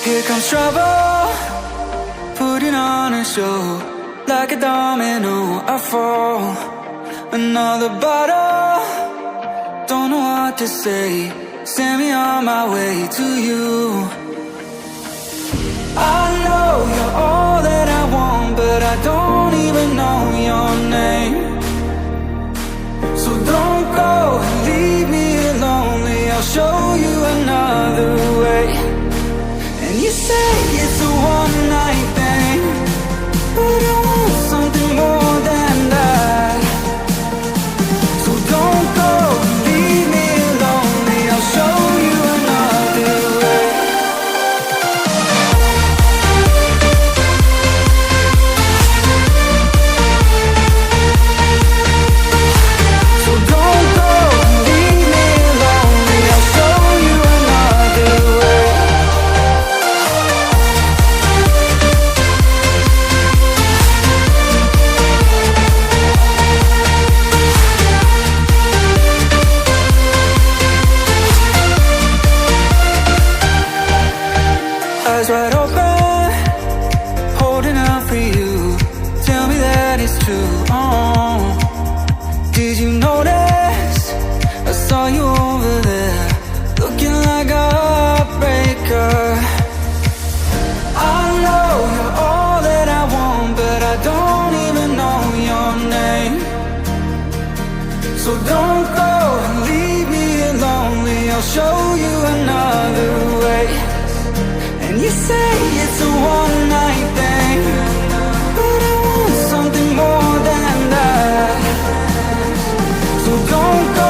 Here comes trouble, putting on a show. Like a domino, I fall. Another bottle, don't know what to say. Send me on my way to you. I know you're all that I want, but I don't even know your name. So don't go and leave me lonely, I'll show you another way. And you say it's a one-night thing, but I want something more than that. So don't go and leave me lonely, I'll show you another way. So don't go and leave me lonely, I'll show you another way. Eyes wide open, holding out for you. Tell me that it's true. Oh, did you notice? I saw you over there, looking like a heartbreaker. I know you're all that I want, but I don't even know your name. So don't go and leave me lonely, I'll show you another way. And you say it's a one-night thing, but I want something more than that. So don't go